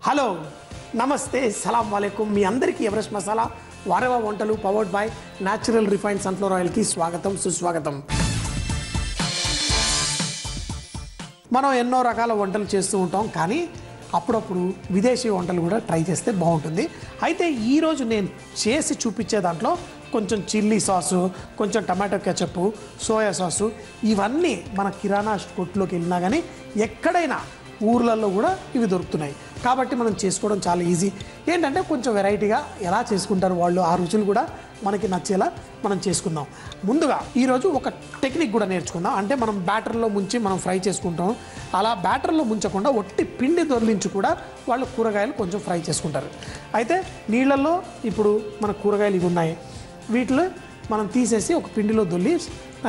Hello నమస్తే సలాం వాలేకుమ్ మీ అందరికీ Everest masala వారవ వంటలు powered by natural refined sunflower ఆయిల్కి స్వాగతం సుస్వాగతం. మనం ఎన్నో రకాల వంటలు చేస్తూ ఉంటాం, కానీ అప్పుడప్పుడు విదేశీ వంటలు కూడా ట్రై చేస్తే బాగుంటుంది. అయితే ఈరోజు నేను చేసి చూపించే దాంట్లో కొంచెం చిల్లీ సాసు, కొంచెం టమాటో కెచప్, సోయా సాసు ఇవన్నీ మన కిరాణా కొట్టులోకి వెళ్ళినా కానీ ఎక్కడైనా ఊర్లలో కూడా ఇవి దొరుకుతున్నాయి. కాబట్టి మనం చేసుకోవడం చాలా ఈజీ. ఏంటంటే కొంచెం వెరైటీగా ఎలా చేసుకుంటారు వాళ్ళు, ఆ రుచులు కూడా మనకి నచ్చేలా మనం చేసుకుందాం. ముందుగా ఈరోజు ఒక టెక్నిక్ కూడా నేర్చుకుందాం. అంటే మనం బ్యాటర్లో ముంచి మనం ఫ్రై చేసుకుంటాం. అలా బ్యాటర్లో ముంచకుండా ఒట్టి పిండి దొర్లించి కూడా వాళ్ళు కూరగాయలు కొంచెం ఫ్రై చేసుకుంటారు. అయితే నీళ్ళల్లో ఇప్పుడు మన కూరగాయలు ఇవి ఉన్నాయి, వీటిలో మనం తీసేసి ఒక పిండిలో దొల్లి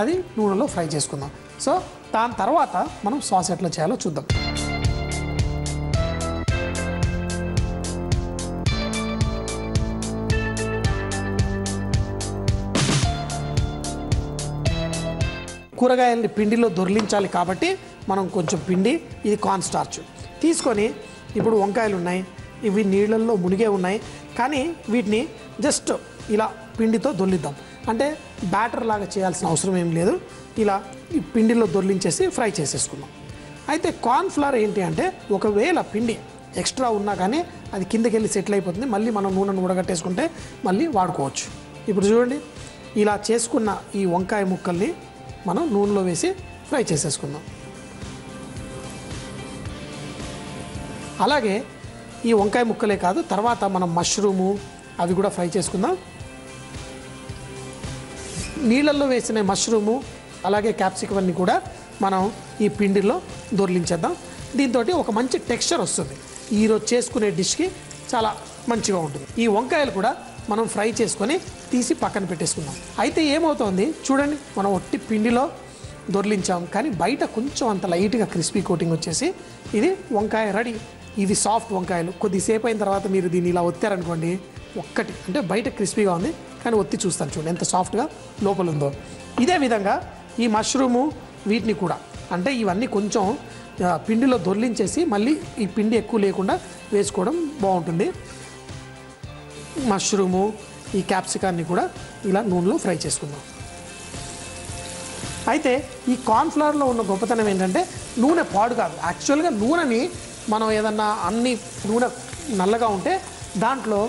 అది నూనెలో ఫ్రై చేసుకుందాం. సో దాని తర్వాత మనం సాస్ ఎట్లా చేయాలో చూద్దాం. కూరగాయల్ని పిండిలో దొర్లించాలి కాబట్టి మనం కొంచెం పిండి, ఇది కార్న్ స్టార్చ్ తీసుకొని, ఇప్పుడు వంకాయలు ఉన్నాయి, ఇవి నీళ్ళల్లో మునిగే ఉన్నాయి, కానీ వీటిని జస్ట్ ఇలా పిండితో దొర్లిద్దాం. అంటే బ్యాటర్ లాగా చేయాల్సిన అవసరం ఏం లేదు, ఇలా ఈ పిండిలో దొర్లించేసి ఫ్రై చేసేసుకుందాం. అయితే కార్న్ ఫ్లవర్ ఏంటి అంటే, ఒకవేళ పిండి ఎక్స్ట్రా ఉన్నా కానీ అది కిందకి వెళ్ళి సెటిల్ అయిపోతుంది, మళ్ళీ మనం నూనెను ఉడగట్టేసుకుంటే మళ్ళీ వాడుకోవచ్చు. ఇప్పుడు చూడండి, ఇలా చేసుకున్న ఈ వంకాయ ముక్కల్ని మనం నూనెలో వేసి ఫ్రై చేసేసుకుందాం. అలాగే ఈ వంకాయ ముక్కలే కాదు, తర్వాత మనం మష్రూము అవి కూడా ఫ్రై చేసుకుందాం. నీళ్ళల్లో వేసిన మష్రూము అలాగే క్యాప్సికమ్ అన్ని కూడా మనం ఈ పిండిలో దొర్లించేద్దాం. దీంతో ఒక మంచి టెక్స్చర్ వస్తుంది, ఈరోజు చేసుకునే డిష్కి చాలా మంచిగా ఉంటుంది. ఈ వంకాయలు కూడా మనం ఫ్రై చేసుకొని తీసి పక్కన పెట్టేసుకుందాం. అయితే ఏమవుతుంది చూడండి, మనం ఒట్టి పిండిలో దొర్లించాం, కానీ బయట కొంచెం అంత లైట్గా క్రిస్పీ కోటింగ్ వచ్చేసి ఇది వంకాయ రెడీ. ఇవి సాఫ్ట్ వంకాయలు. కొద్దిసేపు అయిన తర్వాత మీరు దీన్ని ఇలా ఒత్తారనుకోండి, ఒక్కటి అంటే బయట క్రిస్పీగా ఉంది, కానీ ఒత్తి చూస్తాను చూడండి ఎంత సాఫ్ట్గా లోపల ఉందో. ఇదే విధంగా ఈ మష్రూము వీటిని కూడా, అంటే ఇవన్నీ కొంచెం పిండిలో దొర్లించేసి మళ్ళీ ఈ పిండి ఎక్కువ లేకుండా వేసుకోవడం బాగుంటుంది. మష్రూము ఈ క్యాప్సికాన్ని కూడా ఇలా నూనెలో ఫ్రై చేసుకుందాం. అయితే ఈ కార్న్ఫ్లవర్లో ఉన్న గొప్పతనం ఏంటంటే నూనె పాడు కాదు. యాక్చువల్గా నూనెని మనం ఏదన్నా నూనె నల్లగా ఉంటే దాంట్లో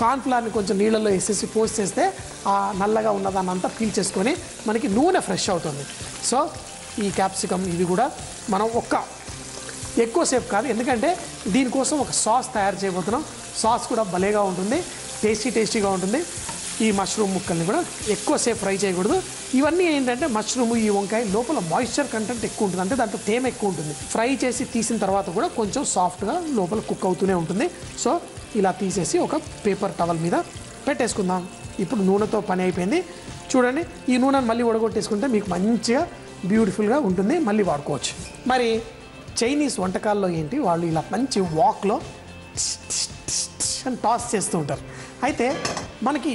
కార్న్ఫ్లవర్ని కొంచెం నీళ్ళల్లో వేసేసి పోసి చేస్తే ఆ నల్లగా ఉన్నదాన్ని అంతా పీల్చేసుకొని మనకి నూనె ఫ్రెష్ అవుతుంది. సో ఈ క్యాప్సికమ్ ఇది కూడా మనం ఎక్కువసేపు కాదు, ఎందుకంటే దీనికోసం ఒక సాస్ తయారు చేయబోతున్నాం. సాస్ కూడా భలేగా ఉంటుంది, టేస్టీగా ఉంటుంది. ఈ మష్రూమ్ ముక్కల్ని కూడా ఎక్కువసేపు ఫ్రై చేయకూడదు. ఇవన్నీ ఏంటంటే మష్రూమ్, ఈ వంకాయ లోపల మాయిశ్చర్ కంటెంట్ ఎక్కువ ఉంటుంది, అంటే దాంట్లో తేమ ఎక్కువ ఉంటుంది. ఫ్రై చేసి తీసిన తర్వాత కూడా కొంచెం సాఫ్ట్గా లోపల కుక్ అవుతూనే ఉంటుంది. సో ఇలా తీసేసి ఒక పేపర్ టవల్ మీద పెట్టేసుకుందాం. ఇప్పుడు నూనెతో పని అయిపోయింది. చూడండి, ఈ నూనెను మళ్ళీ ఉడగొట్టేసుకుంటే మీకు మంచిగా బ్యూటిఫుల్గా ఉంటుంది, మళ్ళీ వాడుకోవచ్చు. మరి చైనీస్ వంటకాల్లో ఏంటి, వాళ్ళు ఇలా మంచి వాక్లో అని టాస్ చేస్తూ ఉంటారు. అయితే మనకి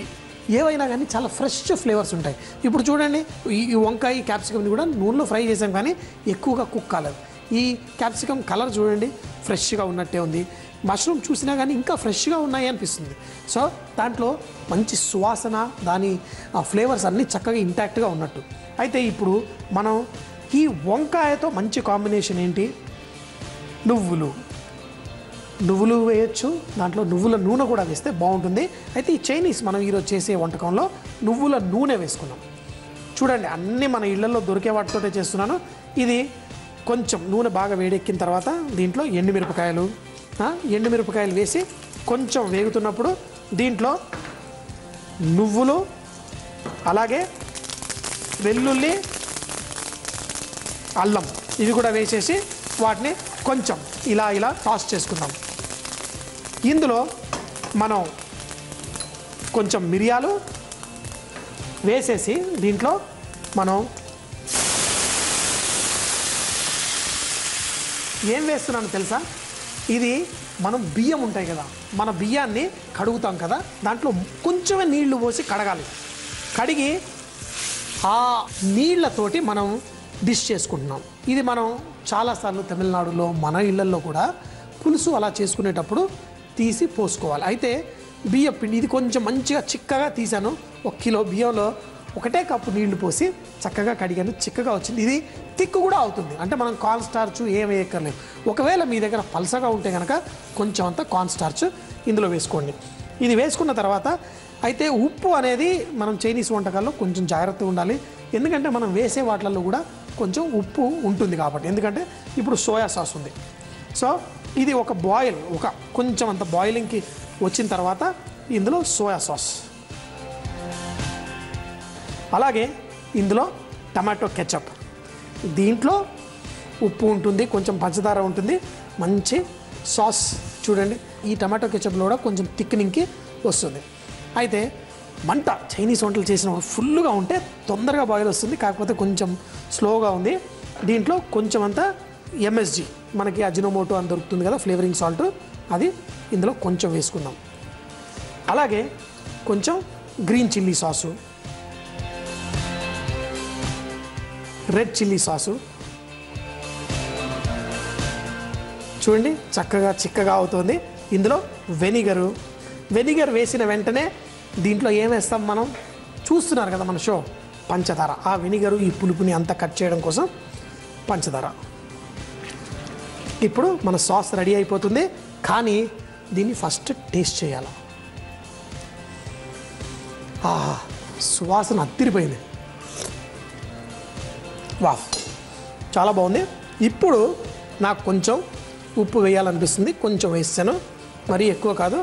ఏవైనా కానీ చాలా ఫ్రెష్ ఫ్లేవర్స్ ఉంటాయి. ఇప్పుడు చూడండి, ఈ వంకాయ క్యాప్సికమ్ని కూడా నూనెలో ఫ్రై చేసాం, కానీ ఎక్కువగా కుక్ కాలేదు. ఈ క్యాప్సికమ్ కలర్ చూడండి ఫ్రెష్గా ఉన్నట్టే ఉంది. మష్రూమ్ చూసినా కానీ ఇంకా ఫ్రెష్గా ఉన్నాయి అనిపిస్తుంది. సో దాంట్లో మంచి సువాసన, దాని ఫ్లేవర్స్ అన్నీ చక్కగా ఇంటాక్ట్గా ఉన్నట్టు. అయితే ఇప్పుడు మనం ఈ వంకాయతో మంచి కాంబినేషన్ ఏంటి, నువ్వులు వేయచ్చు, దాంట్లో నువ్వుల నూనె కూడా వేస్తే బాగుంటుంది. అయితే ఈ చైనీస్ మనం ఈరోజు చేసే వంటకంలో నువ్వుల నూనె వేసుకున్నాం. చూడండి, అన్నీ మన ఇళ్లలో దొరికే వాటితోటే చేస్తున్నాను. ఇది కొంచెం నూనె బాగా వేడెక్కిన తర్వాత దీంట్లో ఎండుమిరపకాయలు వేసి కొంచెం వేగుతున్నప్పుడు దీంట్లో నువ్వులు అలాగే వెల్లుల్లి, అల్లం ఇవి కూడా వేసేసి వాటిని కొంచెం ఇలా టాస్ చేసుకుందాం. ఇందులో మనం కొంచెం మిరియాలు వేసేసి దీంట్లో మనం ఏం వేస్తున్నాను తెలుసా, ఇది మనం బియ్యం ఉంటాయి కదా, మన బియ్యాన్ని కడుగుతాం కదా, దాంట్లో కొంచెమే నీళ్లు పోసి కడగాలి. కడిగి ఆ నీళ్లతోటి మనం డిష్ చేసుకుంటున్నాం. ఇది మనం చాలాసార్లు తమిళనాడులో మన ఇళ్లల్లో కూడా పులుసు అలా చేసుకునేటప్పుడు తీసి పోసుకోవాలి. అయితే బియ్యం పిండి ఇది కొంచెం మంచిగా చిక్కగా తీసాను. 1 కిలో బియ్యంలో 1 కప్పు నీళ్లు పోసి చక్కగా కడిగాను, చిక్కగా వచ్చింది. ఇది తిక్కు కూడా అవుతుంది, అంటే మనం కార్న్ స్టార్చ్ ఏం వేయక్కర్లేదు. ఒకవేళ మీ దగ్గర పల్సగా ఉంటే కనుక కొంచెం అంత కార్న్ స్టార్చ్ ఇందులో వేసుకోండి. ఇది వేసుకున్న తర్వాత అయితే ఉప్పు అనేది మనం చైనీస్ వంటకాల్లో కొంచెం జాగ్రత్తగా ఉండాలి, ఎందుకంటే మనం వేసే వాటిల్లో కూడా కొంచెం ఉప్పు ఉంటుంది కాబట్టి. ఎందుకంటే ఇప్పుడు సోయా సాస్ ఉంది, సో ఇది ఒక బాయిల్, ఒక కొంచెం అంత బాయిలింగ్కి వచ్చిన తర్వాత ఇందులో సోయా సాస్, అలాగే ఇందులో టమాటో కెచప్, దీంట్లో ఉప్పు ఉంటుంది, కొంచెం పంచదార ఉంటుంది, మంచి సాస్. చూడండి ఈ టమాటో కెచప్లో కూడా కొంచెం థిక్నింగ్కి వస్తుంది. అయితే మంట చైనీస్ వంటలు చేసిన ఫుల్గా ఉంటే తొందరగా బాయిల్ వస్తుంది, కాకపోతే కొంచెం స్లోగా ఉంది. దీంట్లో కొంచెం అంతా ఎంఎస్జీ, మనకి అజినోమోటో అని దొరుకుతుంది కదా, ఫ్లేవరింగ్ సాల్ట్, అది ఇందులో కొంచెం వేసుకుందాం. అలాగే కొంచెం green chilli sauce, red chilli sauce. చూడండి చక్కగా చిక్కగా అవుతుంది. ఇందులో వెనిగర్ వేసిన వెంటనే దీంట్లో ఏం వేస్తాం మనం చూస్తున్నారు కదా మన షో, పంచదార. ఆ వెనిగరు ఈ పులుపుని అంతా కట్ చేయడం కోసం పంచదార. ఇప్పుడు మన సాస్ రెడీ అయిపోతుంది, కానీ దీన్ని ఫస్ట్ టేస్ట్ చేయాలి. సువాసన అత్తిరిపోయింది, వావ్ చాలా బాగుంది. ఇప్పుడు నాకు కొంచెం ఉప్పు వేయాలనిపిస్తుంది, కొంచెం వేసాను, మరీ ఎక్కువ కాదు.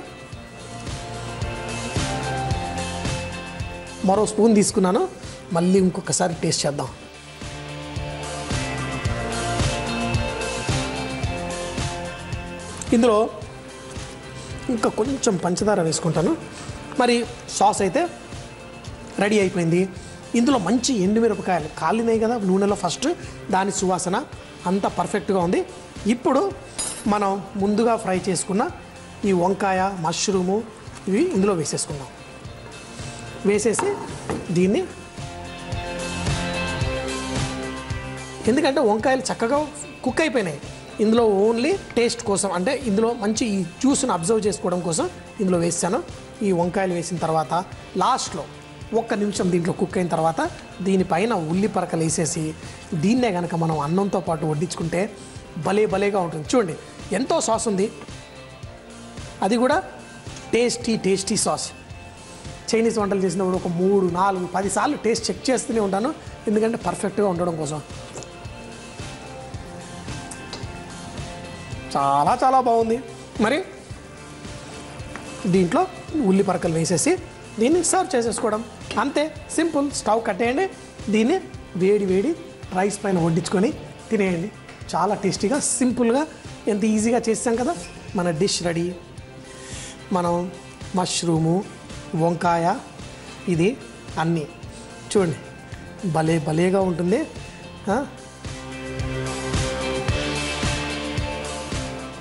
మరో స్పూన్ తీసుకున్నాను, మళ్ళీ ఇంకొకసారి టేస్ట్ చేద్దాం. ఇందులో ఇంకా కొంచెం పంచదార వేసుకుంటాను. మరి సాస్ అయితే రెడీ అయిపోయింది. ఇందులో మంచి ఎండుమిరపకాయలు కాలినాయి కదా నూనెలో, ఫస్ట్ దాని సువాసన అంతా పర్ఫెక్ట్గా ఉంది. ఇప్పుడు మనం ముందుగా ఫ్రై చేసుకున్న ఈ వంకాయ, మష్రూము ఇవి ఇందులో వేసేసుకుందాం. వేసేసి దీన్ని, ఎందుకంటే వంకాయలు చక్కగా కుక్ అయిపోయినాయి, ఇందులో ఓన్లీ టేస్ట్ కోసం, అంటే ఇందులో మంచి ఈ జ్యూస్ను అబ్జర్వ్ చేసుకోవడం కోసం ఇందులో వేసాను. ఈ వంకాయలు వేసిన తర్వాత లాస్ట్లో 1 నిమిషం దీంట్లో కుక్ అయిన తర్వాత దీనిపైన ఉల్లి పరకలు వేసేసి దీన్నే కనుక మనం అన్నంతో పాటు వడ్డించుకుంటే భలేగా ఉంటుంది. చూడండి ఎంతో సాస్ ఉంది, అది కూడా టేస్టీ సాస్. చైనీస్ వంటలు చేసినప్పుడు ఒక 3, 4, 10 సార్లు టేస్ట్ చెక్ చేస్తూనే ఉంటాను, ఎందుకంటే పర్ఫెక్ట్గా ఉండడం కోసం. చాలా బాగుంది. మరి దీంట్లో ఉల్లి పరకలు వేసేసి దీన్ని సర్వ్ చేసేసుకోవడం అంతే, సింపుల్. స్టవ్ కట్టేయండి, దీన్ని వేడి రైస్ పైన వడ్డించుకొని తినేయండి. చాలా టేస్టీగా, సింపుల్గా, ఎంత ఈజీగా చేస్తాం కదా. మన డిష్ రెడీ. మనం మష్రూము, వంకాయ, ఇది అన్నీ చూడండి భలేగా ఉంటుంది.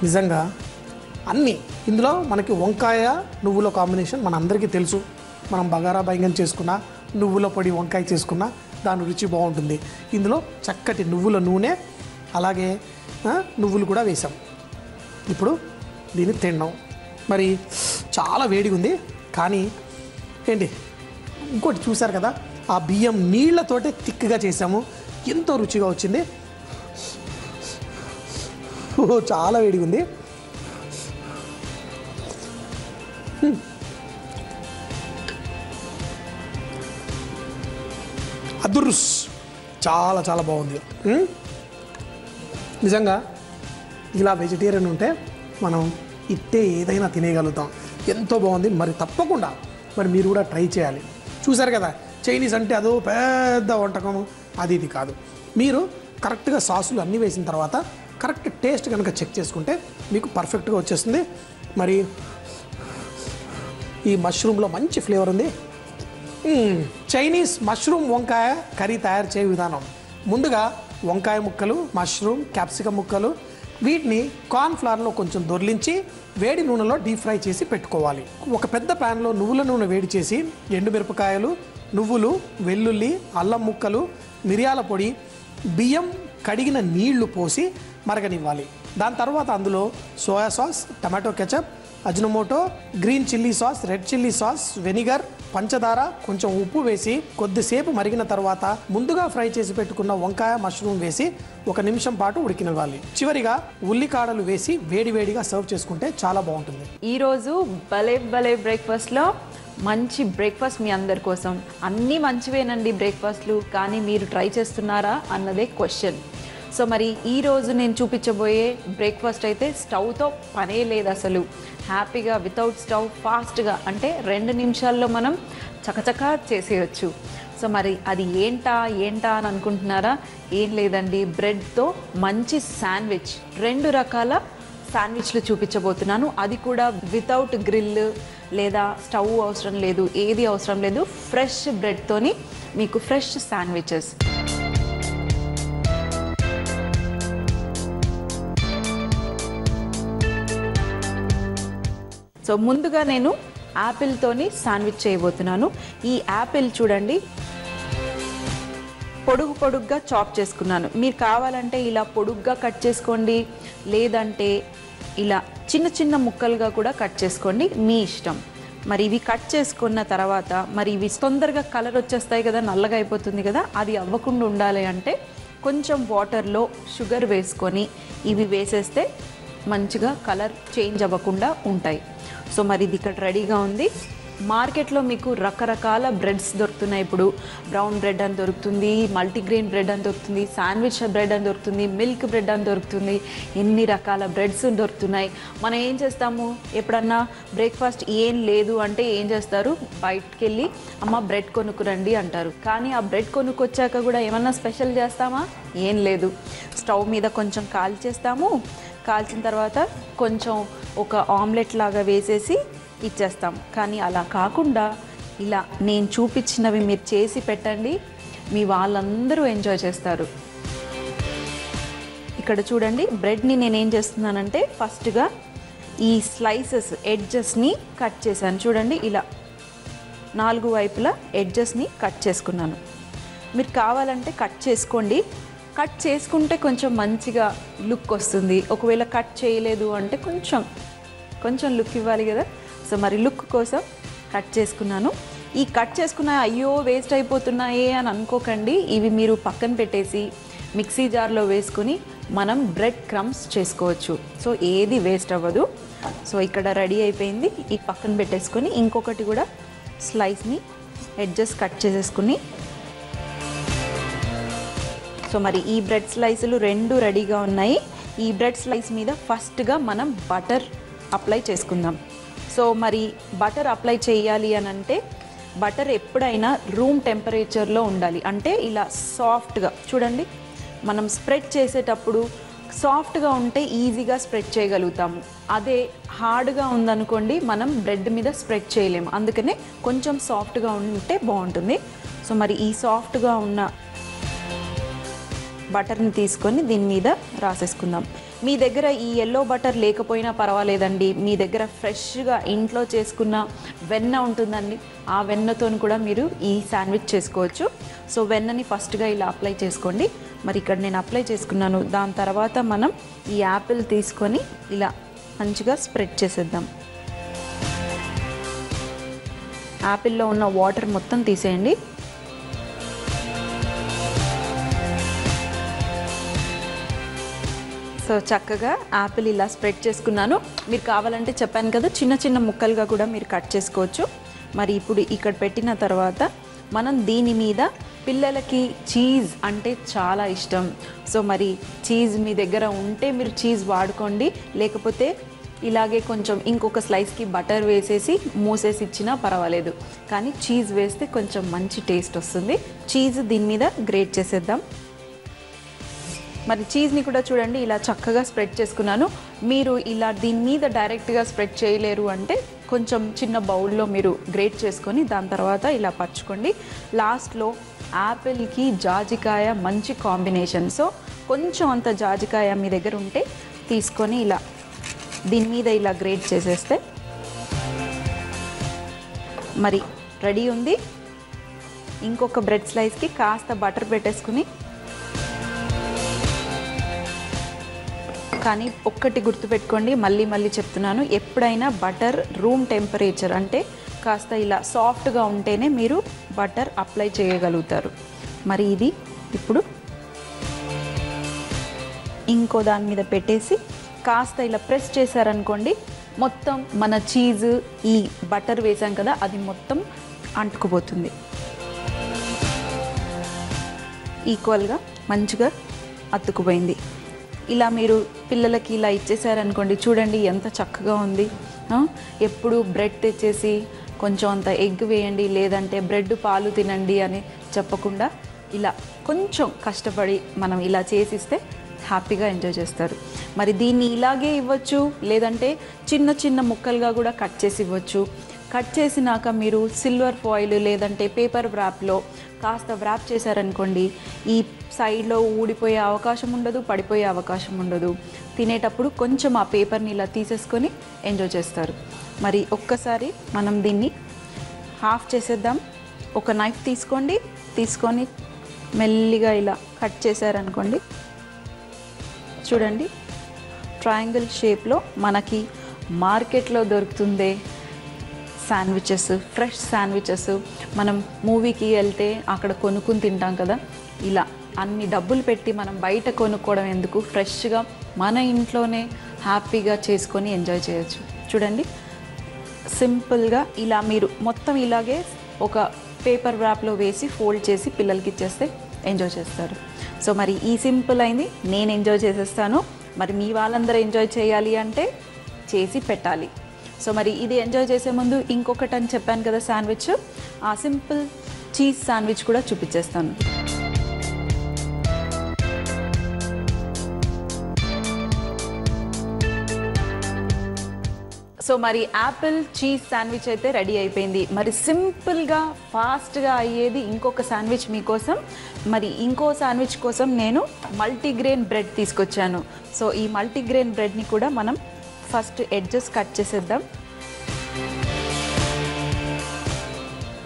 నిజంగా అన్నీ ఇందులో మనకి వంకాయ నువ్వుల కాంబినేషన్ మన అందరికీ తెలుసు. మనం బగారా బైగన్ చేసుకున్నా, నువ్వుల పొడి వంకాయ చేసుకున్నా దాని రుచి బాగుంటుంది. ఇందులో చక్కటి నువ్వుల నూనె, అలాగే నువ్వులు కూడా వేసాం. ఇప్పుడు దీన్ని తిన్నాం. మరి చాలా వేడిగా ఉంది, కానీ ఏంటి ఇంకోటి చూసారు కదా, ఆ బియ్యం నీళ్లతోటే థిక్గా చేసాము, ఎంతో రుచిగా వచ్చింది. చాలా వేడిగా ఉంది. అదుర్స్ చాలా బాగుంది. నిజంగా ఇలా వెజిటేరియన్ ఉంటే మనం ఇట్టే ఏదైనా తినేయగలుగుతాం. ఎంతో బాగుంది. మరి తప్పకుండా మరి మీరు కూడా ట్రై చేయాలి. చూసారు కదా, చైనీస్ అంటే అదో పెద్ద వంటకం, అది ఇది కాదు. మీరు కరెక్ట్గా సాసులు అన్నీ వేసిన తర్వాత కరెక్ట్ టేస్ట్ కనుక చెక్ చేసుకుంటే మీకు పర్ఫెక్ట్గా వచ్చేస్తుంది. మరి ఈ మష్రూమ్లో మంచి ఫ్లేవర్ ఉంది. చైనీస్ మష్రూమ్ వంకాయ కర్రీ తయారు చేయ విధానం: ముందుగా వంకాయ ముక్కలు, మష్రూమ్, క్యాప్సికమ్ ముక్కలు, వీటిని కార్న్ఫ్లవర్లో కొంచెం దొర్లించి వేడి నూనెలో డీప్ ఫ్రై చేసి పెట్టుకోవాలి. ఒక పెద్ద ప్యాన్లో నువ్వుల నూనె వేడి చేసి ఎండుమిరపకాయలు, నువ్వులు, వెల్లుల్లి, అల్లం ముక్కలు, మిరియాల పొడి, బియ్యం కడిగిన నీళ్లు పోసి మరగనివ్వాలి. దాని తర్వాత అందులో soya sauce, tomato ketchup, Ajinomoto, green chilli sauce, red chilli sauce, vinegar, పంచదార, కొంచెం ఉప్పు వేసి కొద్దిసేపు మరిగిన తర్వాత ముందుగా ఫ్రై చేసి పెట్టుకున్న వంకాయ, మష్రూమ్ వేసి 1 నిమిషం పాటు ఉడికినవ్వాలి. చివరిగా ఉల్లికాడలు వేసి వేడివేడిగా సర్వ్ చేసుకుంటే చాలా బాగుంటుంది. ఈరోజు భలే బ్రేక్ఫాస్ట్లో మంచి బ్రేక్ఫాస్ట్ మీ అందరి కోసం. అన్నీ మంచివేనండి బ్రేక్ఫాస్ట్లు, కానీ మీరు ట్రై చేస్తున్నారా అన్నదే క్వశ్చన్. సో మరి ఈరోజు నేను చూపించబోయే బ్రేక్ఫాస్ట్ అయితే స్టవ్తో పనే లేదు అసలు. హ్యాపీగా వితౌట్ స్టవ్ ఫాస్ట్గా అంటే 2 నిమిషాల్లో మనం చకచకా చేసేయచ్చు. సో మరి అది ఏంటా అని అనుకుంటున్నారా? ఏం లేదండి, బ్రెడ్తో మంచి శాండ్విచ్, 2 రకాల శాండ్విచ్లు చూపించబోతున్నాను. అది కూడా వితౌట్ గ్రిల్ లేదా స్టవ్ అవసరం లేదు, ఏది అవసరం లేదు. ఫ్రెష్ బ్రెడ్తోని మీకు ఫ్రెష్ శాండ్విచెస్. సో ముందుగా నేను యాపిల్తోని శాండ్విచ్ చేయబోతున్నాను. ఈ యాపిల్ చూడండి పొడుగ్గా చాప్ చేసుకున్నాను. మీరు కావాలంటే ఇలా పొడుగ్గా కట్ చేసుకోండి, లేదంటే ఇలా చిన్న ముక్కలుగా కూడా కట్ చేసుకోండి, మీ ఇష్టం. మరి ఇవి కట్ చేసుకున్న తర్వాత మరి ఇవి తొందరగా కలర్ వచ్చేస్తాయి కదా, నల్లగా అయిపోతుంది కదా, అది అవ్వకుండా ఉండాలి అంటే కొంచెం వాటర్లో షుగర్ వేసుకొని ఇవి వేసేస్తే మంచిగా కలర్ చేంజ్ అవ్వకుండా ఉంటాయి. సో మరి ఇది ఇక్కడ రెడీగా ఉంది. మార్కెట్లో మీకు రకరకాల బ్రెడ్స్ దొరుకుతున్నాయి. ఇప్పుడు బ్రౌన్ బ్రెడ్ అని దొరుకుతుంది, మల్టీగ్రెయిన్ బ్రెడ్ అని దొరుకుతుంది, శాండ్విచ్ బ్రెడ్ అని దొరుకుతుంది, మిల్క్ బ్రెడ్ అని దొరుకుతుంది, ఎన్ని రకాల బ్రెడ్స్ దొరుకుతున్నాయి. మనం ఏం చేస్తాము, ఎప్పుడన్నా బ్రేక్ఫాస్ట్ ఏం లేదు అంటే ఏం చేస్తారు, బయటకు వెళ్ళి అమ్మ బ్రెడ్ కొనుక్కురండి అంటారు. కానీ ఆ బ్రెడ్ కొనుక్కొచ్చాక కూడా ఏమన్నా స్పెషల్ చేస్తామా? ఏం లేదు. స్టవ్ మీద కొంచెం కాల్చేస్తాము, కాల్చిన తర్వాత కొంచెం ఒక ఆమ్లెట్ లాగా వేసేసి ఇచ్చేస్తాం. కానీ అలా కాకుండా ఇలా నేను చూపించినవి మీరు చేసి పెట్టండి, మీ వాళ్ళందరూ ఎంజాయ్ చేస్తారు. ఇక్కడ చూడండి, బ్రెడ్ని నేనేం చేస్తున్నానంటే ఫస్ట్గా ఈ స్లైసెస్ ఎడ్జెస్ని కట్ చేశాను. చూడండి ఇలా 4 వైపులా ఎడ్జెస్ని కట్ చేసుకున్నాను. మీరు కావాలంటే కట్ చేసుకోండి. కట్ చేసుకుంటే కొంచెం మంచిగా లుక్ వస్తుంది. ఒకవేళ కట్ చేయలేదు అంటే కొంచెం లుక్ ఇవ్వాలి కదా. సో మరి లుక్ కోసం కట్ చేసుకున్నాను. ఈ కట్ చేసుకున్న అయ్యో వేస్ట్ అయిపోతున్నాయే అని అనుకోకండి. ఇవి మీరు పక్కన పెట్టేసి మిక్సీ జార్లో వేసుకుని మనం బ్రెడ్ క్రమ్స్ చేసుకోవచ్చు. సో ఏది వేస్ట్ అవ్వదు. సో ఇక్కడ రెడీ అయిపోయింది. ఈ పక్కన పెట్టేసుకొని ఇంకొకటి కూడా స్లైస్ని ఎడ్జెస్ కట్ చేసేసుకుని, సో మరి ఈ బ్రెడ్ స్లైసులు 2 రెడీగా ఉన్నాయి. ఈ బ్రెడ్ స్లైస్ మీద ఫస్ట్గా మనం బటర్ అప్లై చేసుకుందాం. సో మరి బటర్ అప్లై చేయాలి అని అంటే బటర్ ఎప్పుడైనా రూమ్ టెంపరేచర్లో ఉండాలి. అంటే ఇలా సాఫ్ట్గా చూడండి, మనం స్ప్రెడ్ చేసేటప్పుడు సాఫ్ట్గా ఉంటే ఈజీగా స్ప్రెడ్ చేయగలుగుతాము. అదే హార్డ్గా ఉందనుకోండి మనం బ్రెడ్ మీద స్ప్రెడ్ చేయలేము. అందుకనే కొంచెం సాఫ్ట్గా ఉంటే బాగుంటుంది. సో మరి ఈ సాఫ్ట్గా ఉన్న బటర్ని తీసుకొని దీని మీద రాసేసుకుందాం. మీ దగ్గర ఈ ఎల్లో బటర్ లేకపోయినా పర్వాలేదండి, మీ దగ్గర ఫ్రెష్గా ఇంట్లో చేసుకున్న వెన్న ఉంటుందండి, ఆ వెన్నతో కూడా మీరు ఈ శాండ్విచ్ చేసుకోవచ్చు. సో వెన్నని ఫస్ట్గా ఇలా అప్లై చేసుకోండి. మరి ఇక్కడ నేను అప్లై చేసుకున్నాను. దాని తర్వాత మనం ఈ యాపిల్ తీసుకొని ఇలా మంచిగా స్ప్రెడ్ చేసేద్దాం. యాపిల్లో ఉన్న వాటర్ మొత్తం తీసేయండి. సో చక్కగా యాపిల్ ఇలా స్ప్రెడ్ చేసుకున్నాను. మీరు కావాలంటే చెప్పాను కదా, చిన్న ముక్కలుగా కూడా మీరు కట్ చేసుకోవచ్చు. మరి ఇప్పుడు ఇక్కడ పెట్టిన తర్వాత మనం దీని మీద పిల్లలకి చీజ్ అంటే చాలా ఇష్టం. సో మరి చీజ్ మీ దగ్గర ఉంటే మీరు చీజ్ వాడుకోండి, లేకపోతే ఇలాగే కొంచెం ఇంకొక స్లైస్కి బటర్ వేసేసి మూసేసి ఇచ్చినా పర్వాలేదు. కానీ చీజ్ వేస్తే కొంచెం మంచి టేస్ట్ వస్తుంది. చీజ్ దీని మీద గ్రేట్ చేసేద్దాం. మరి చీజ్ని కూడా చూడండి ఇలా చక్కగా స్ప్రెడ్ చేసుకున్నాను. మీరు ఇలా దీని మీద డైరెక్ట్గా స్ప్రెడ్ చేయలేరు అంటే కొంచెం చిన్న బౌల్లో మీరు గ్రేట్ చేసుకొని దాని తర్వాత ఇలా పరుచుకోండి. లాస్ట్లో యాపిల్కి జాజికాయ మంచి కాంబినేషన్. సో కొంచెం అంత జాజికాయ మీ దగ్గర ఉంటే తీసుకొని ఇలా దీని మీద ఇలా గ్రేట్ చేసేస్తే మరి రెడీ ఉంది. ఇంకొక బ్రెడ్ స్లైస్కి కాస్త బటర్ పెట్టేసుకుని కానీ ఒక్కటి గుర్తుపెట్టుకోండి, మళ్ళీ మళ్ళీ చెప్తున్నాను, ఎప్పుడైనా బటర్ రూమ్ టెంపరేచర్ అంటే కాస్త ఇలా సాఫ్ట్గా ఉంటేనే మీరు బటర్ అప్లై చేయగలుగుతారు. మరి ఇది ఇప్పుడు ఇంకో దాని మీద పెట్టేసి కాస్త ఇలా ప్రెస్ చేశారనుకోండి, మొత్తం మన చీజ్ ఈ బటర్ వేసాం కదా అది మొత్తం అంటుకుపోతుంది. ఈక్వల్గా మంచిగా అతుక్కుపోయింది. ఇలా మీరు పిల్లలకి ఇలా ఇచ్చేసారనుకోండి, చూడండి ఎంత చక్కగా ఉంది. ఎప్పుడు బ్రెడ్ తెచ్చేసి కొంచెం అంత ఎగ్ వేయండి, లేదంటే బ్రెడ్ పాలు తినండి అని చెప్పకుండా ఇలా కొంచెం కష్టపడి మనం ఇలా చేసిస్తే హ్యాపీగా ఎంజాయ్ చేస్తారు. మరి దీన్ని ఇలాగే ఇవ్వచ్చు, లేదంటే చిన్న చిన్న ముక్కలుగా కూడా కట్ చేసి ఇవ్వచ్చు. కట్ చేసినాక మీరు సిల్వర్ ఫాయిల్ లేదంటే పేపర్ వ్రాప్లో కాస్త వ్రాప్ చేశారనుకోండి, ఈ సైడ్లో ఊడిపోయే అవకాశం ఉండదు, పడిపోయే అవకాశం ఉండదు. తినేటప్పుడు కొంచెం ఆ పేపర్ని ఇలా తీసేసుకొని ఎంజాయ్ చేస్తారు. మరి ఒక్కసారి మనం దీన్ని హాఫ్ చేసేద్దాం. ఒక నైఫ్ తీసుకొని మెల్లిగా ఇలా కట్ చేశారనుకోండి, చూడండి ట్రయాంగిల్ షేప్లో మనకి మార్కెట్లో దొరుకుతుందే శాండ్విచెస్, ఫ్రెష్ శాండ్విచెస్. మనం మూవీకి వెళ్తే అక్కడ కొనుక్కుని తింటాం కదా, ఇలా అన్ని డబ్బులు పెట్టి మనం బయట కొనుక్కోవడం ఎందుకు, ఫ్రెష్గా మన ఇంట్లోనే హ్యాపీగా చేసుకొని ఎంజాయ్ చేయొచ్చు. చూడండి సింపుల్గా ఇలా మీరు మొత్తం ఇలాగే ఒక పేపర్ వ్రాప్లో వేసి ఫోల్డ్ చేసి పిల్లలకి ఇచ్చేస్తే ఎంజాయ్ చేస్తారు. సో మరి ఈ సింపుల్ అయింది, నేను ఎంజాయ్ చేసేస్తాను. మరి మీ వాళ్ళందరూ ఎంజాయ్ చేయాలి అంటే చేసి పెట్టాలి. సో మరి ఇది ఎంజాయ్ చేసే ముందు ఇంకొకటి అని చెప్పాను కదా శాండ్విచ్, ఆ సింపుల్ చీజ్ శాండ్విచ్ కూడా చూపించేస్తాను. సో మరి యాపిల్ చీజ్ శాండ్విచ్ అయితే రెడీ అయిపోయింది. మరి సింపుల్గా ఫాస్ట్గా అయ్యేది ఇంకొక శాండ్విచ్ మీకోసం. మరి ఇంకో శాండ్విచ్ కోసం నేను మల్టీగ్రెయిన్ బ్రెడ్ తీసుకొచ్చాను. సో ఈ మల్టీగ్రెయిన్ బ్రెడ్ని కూడా మనం ఫస్ట్ ఎడ్జెస్ కట్ చేసేద్దాం.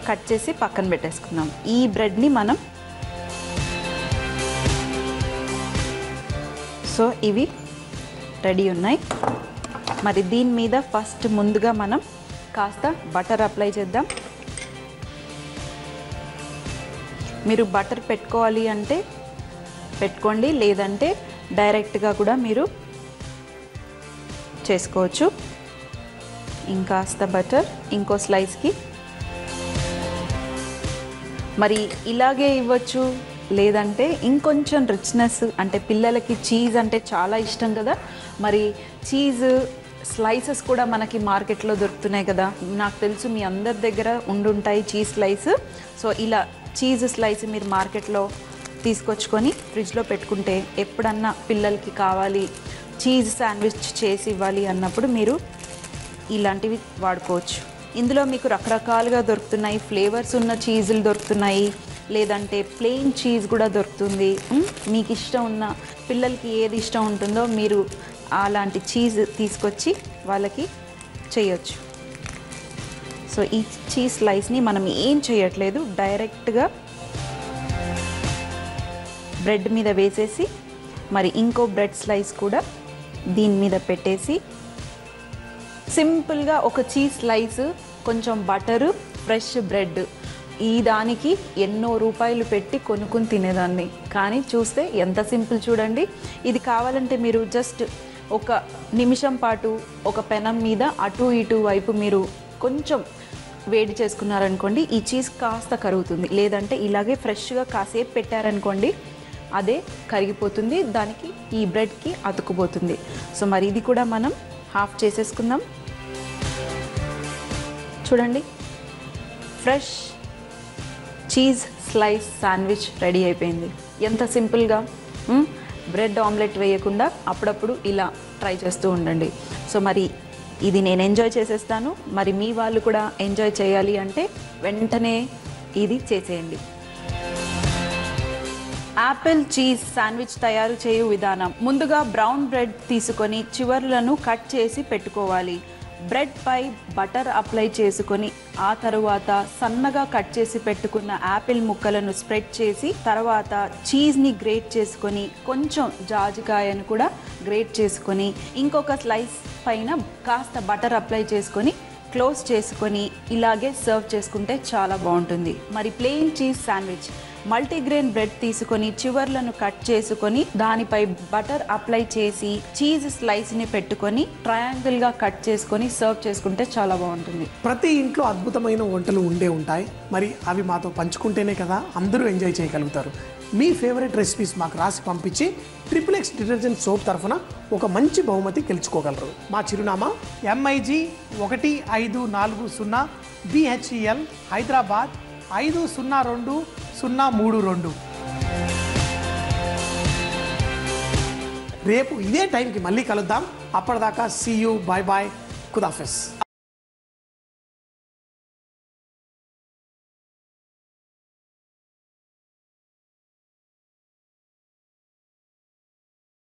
కట్ చేసి పక్కన పెట్టేసుకుందాం. ఈ బ్రెడ్ని మనం సో ఇవి రెడీ ఉన్నాయి. మరి దీని మీద ఫస్ట్ ముందుగా మనం కాస్త బటర్ అప్లై చేద్దాం. మీరు బటర్ పెట్టుకోవాలి అంటే పెట్టుకోండి, లేదంటే డైరెక్ట్గా కూడా మీరు చేసుకోవచ్చు. ఇంకాస్త బటర్ ఇంకో స్లైస్కి. మరి ఇలాగే ఇవ్వచ్చు, లేదంటే ఇంకొంచెం రిచ్నెస్ అంటే పిల్లలకి చీజ్ అంటే చాలా ఇష్టం కదా, మరి చీజ్ స్లైసెస్ కూడా మనకి మార్కెట్లో దొరుకుతున్నాయి కదా, నాకు తెలుసు మీ అందరి దగ్గర ఉండుంటాయి చీజ్ స్లైస్. సో ఇలా చీజ్ స్లైస్ మీరు మార్కెట్లో తీసుకొచ్చుకొని ఫ్రిడ్జ్లో పెట్టుకుంటే ఎప్పుడన్నా పిల్లలకి కావాలి చీజ్ శాండ్విచ్ చేసి ఇవ్వాలి అన్నప్పుడు మీరు ఇలాంటివి వాడుకోవచ్చు. ఇందులో మీకు రకరకాలుగా దొరుకుతున్నాయి, ఫ్లేవర్స్ ఉన్న చీజులు దొరుకుతున్నాయి, లేదంటే ప్లెయిన్ చీజ్ కూడా దొరుకుతుంది. మీకు ఇష్టం ఉన్న పిల్లలకి ఏది ఇష్టం ఉంటుందో మీరు అలాంటి చీజ్ తీసుకొచ్చి వాళ్ళకి చేయొచ్చు. సో ఈ చీజ్ స్లైస్ని మనం ఏం చేయట్లేదు, డైరెక్ట్గా బ్రెడ్ మీద వేసేసి మరి ఇంకో బ్రెడ్ స్లైస్ కూడా దీని మీద పెట్టేసి సింపుల్గా ఒక చీజ్ స్లైస్, కొంచెం బటరు, ఫ్రెష్ బ్రెడ్, ఈ దానికి ఎన్నో రూపాయలు పెట్టి కొనుక్కుని తినేదాన్ని. కానీ చూస్తే ఎంత సింపుల్ చూడండి. ఇది కావాలంటే మీరు జస్ట్ ఒక నిమిషం పాటు ఒక పెనం మీద అటు ఇటు వైపు మీరు కొంచెం వేడి చేసుకున్నారనుకోండి, ఈ చీజ్ కాస్త కరుగుతుంది. లేదంటే ఇలాగే ఫ్రెష్గా కాసేపు పెట్టారనుకోండి అదే కరిగిపోతుంది, దానికి ఈ బ్రెడ్కి అతుకుపోతుంది. సో మరి ఇది కూడా మనం హాఫ్ చేసేసుకుందాం. చూడండి fresh cheese slice sandwich ready అయిపోయింది. ఎంత సింపుల్గా. బ్రెడ్ ఆమ్లెట్ వేయకుండా అప్పుడప్పుడు ఇలా ట్రై చేస్తూ ఉండండి. సో మరి ఇది నేను ఎంజాయ్ చేసేస్తాను, మరి మీ వాళ్ళు కూడా ఎంజాయ్ చేయాలి అంటే వెంటనే ఇది చేసేయండి. యాపిల్ చీజ్ శాండ్విచ్ తయారు చేయు విధానం. ముందుగా బ్రౌన్ బ్రెడ్ తీసుకొని చివర్లను కట్ చేసి పెట్టుకోవాలి. బ్రెడ్ పై బటర్ అప్లై చేసుకొని ఆ తరువాత సన్నగా కట్ చేసి పెట్టుకున్న యాపిల్ ముక్కలను స్ప్రెడ్ చేసి తర్వాత చీజ్ని గ్రేట్ చేసుకొని కొంచెం జాజికాయను కూడా గ్రేట్ చేసుకొని ఇంకొక స్లైస్ పైన కాస్త బటర్ అప్లై చేసుకొని క్లోజ్ చేసుకొని ఇలాగే సర్వ్ చేసుకుంటే చాలా బాగుంటుంది. మరి plain cheese sandwich multigrain bread తీసుకొని చివర్లను కట్ చేసుకొని దానిపై బటర్ అప్లై చేసి చీజ్ స్లైస్ని పెట్టుకొని ట్రయాంగిల్గా కట్ చేసుకొని సర్వ్ చేసుకుంటే చాలా బాగుంటుంది. ప్రతి ఇంట్లో అద్భుతమైన వంటలు ఉండే ఉంటాయి. మరి అవి మాతో పంచుకుంటేనే కదా అందరూ ఎంజాయ్ చేయగలుగుతారు. మీ ఫేవరెట్ రెసిపీస్ మాకు రాసి పంపించి XXX డిటర్జెంట్ సోప్ తరఫున ఒక మంచి బహుమతి గెలుచుకోగలరు. మా చిరునామా MIG 1540 BHEL హైదరాబాద్ 502032. రేపు ఇదే టైంకి మళ్ళీ కలుద్దాం. అప్పటిదాకా సీ యూ, బాయ్ బాయ్, ఖుదాఫిజ్.